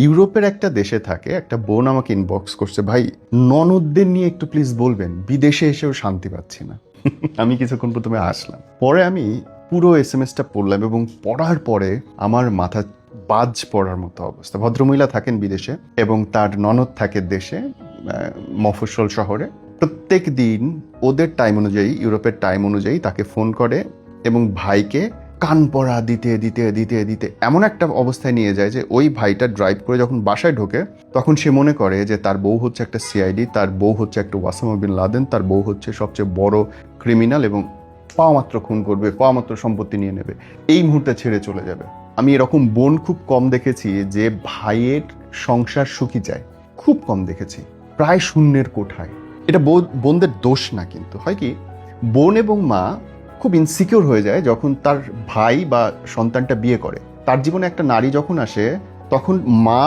ইউরোপের একটা দেশে থাকে, একটা বোন আমাকে ইনবক্স করছে, ভাই ননদদের নিয়ে একটু প্লিজ বলবেন, বিদেশে এসেও শান্তি পাচ্ছি না। আমি কিছুক্ষণ প্রথমে আসলাম, পরে আমি পুরো এসএমএসটা পড়লাম এবং পড়ার পরে আমার মাথা বাজ পড়ার মতো অবস্থা। ভদ্রমহিলা থাকেন বিদেশে এবং তার ননদ থাকে দেশে, মফস্বল শহরে। প্রত্যেক দিন ওদের টাইম অনুযায়ী, ইউরোপের টাইম অনুযায়ী তাকে ফোন করে এবং ভাইকে কান পড়া দিতে দিতে দিতে দিতে এমন একটা অবস্থায় নিয়ে যায় যে ওই ভাইটা ড্রাইভ করে যখন বাসায় ঢোকে তখন সে মনে করে যে তার বউ হচ্ছে একটা সিআইডি, তার বউ হচ্ছে একটা ওয়াসামা বিন লাদেন, তার বউ হচ্ছে সবচেয়ে বড় ক্রিমিনাল এবং পাওয়া মাত্র খুন করবে, পাওয়া মাত্র সম্পত্তি নিয়ে নেবে, এই মুহূর্তে ছেড়ে চলে যাবে। আমি এরকম বোন খুব কম দেখেছি যে ভাইয়ের সংসার সুখী চায়, খুব কম দেখেছি, প্রায় শূন্যের কোঠায়। এটা বোনদের দোষ না, কিন্তু হয় কি বোন এবং মা খুব ইনসিকিউর হয়ে যায় যখন তার ভাই বা সন্তানটা বিয়ে করে। তার জীবনে একটা নারী যখন আসে তখন মা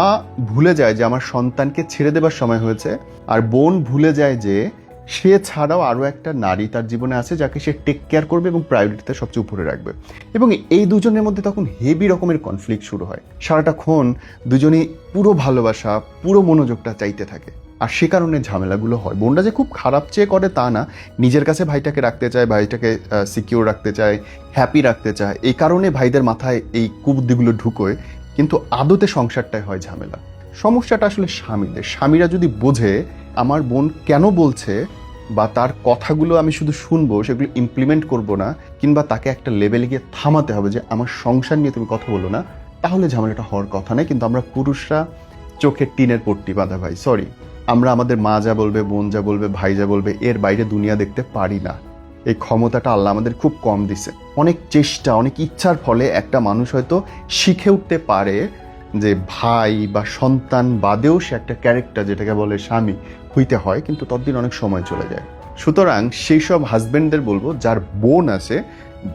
ভুলে যায় যে আমার সন্তানকে ছেড়ে দেবার সময় হয়েছে, আর বোন ভুলে যায় যে সে ছাড়াও আরও একটা নারী তার জীবনে আছে যাকে সে টেক কেয়ার করবে এবং প্রায়োরিটিতে সবচেয়ে উপরে রাখবে। এবং এই দুজনের মধ্যে তখন হেভি রকমের কনফ্লিক্ট শুরু হয়। সারাটাক্ষণ দুজনেই পুরো ভালোবাসা, পুরো মনোযোগটা চাইতে থাকে, আর সে কারণে ঝামেলাগুলো হয়। বোনটা যে খুব খারাপ চেয়ে করে তা না, নিজের কাছে ভাইটাকে রাখতে চায়, ভাইটাকে সিকিউর রাখতে চায়, হ্যাপি রাখতে চায়, এই কারণে ভাইদের মাথায় এই কুবুদ্ধিগুলো ঢুকোয়, কিন্তু আদতে সংসারটাই হয় ঝামেলা। সমস্যাটা আসলে স্বামীদের। স্বামীরা যদি বোঝে আমার বোন কেন বলছে বা তার কথাগুলো আমি শুধু শুনবো, সেগুলো ইমপ্লিমেন্ট করব না, কিংবা তাকে একটা লেভেলে গিয়ে থামাতে হবে যে আমার সংসার নিয়ে তুমি কথা বলো না, তাহলে ঝামেলাটা হওয়ার কথা নেই। কিন্তু আমরা পুরুষরা চোখের টিনের পট্টি বাঁধা ভাই, সরি, আমরা আমাদের মা যা বলবে, বোন যা বলবে, ভাই যা বলবে, এর বাইরে দুনিয়া দেখতে পারি না। এই ক্ষমতাটা আল্লাহ আমাদের খুব কম দিছে। অনেক চেষ্টা, অনেক ইচ্ছার ফলে একটা মানুষ হয়তো শিখে উঠতে পারে যে ভাই বা সন্তান বাদেও সে একটা ক্যারেক্টার, যেটাকে বলে স্বামী, হইতে হয়, কিন্তু ততদিন অনেক সময় চলে যায়। সুতরাং সেই সব হাজব্যান্ডদের বলবো যার বোন আছে,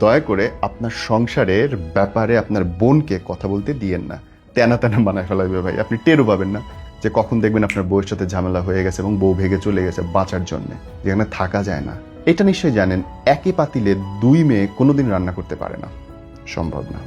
দয়া করে আপনার সংসারের ব্যাপারে আপনার বোনকে কথা বলতে দিয়েন না। তেনা তেনা বানায় ফেলাবে ভাই, আপনি টেরও পাবেন না যে কখন দেখবেন আপনার বউয়ের সাথে ঝামেলা হয়ে গেছে এবং বউ ভেগে চলে গেছে বাঁচার জন্যে, যেখানে থাকা যায় না। এটা নিশ্চয়ই জানেন, একই পাতিলে দুই মেয়ে কোনোদিন রান্না করতে পারে না, সম্ভব না।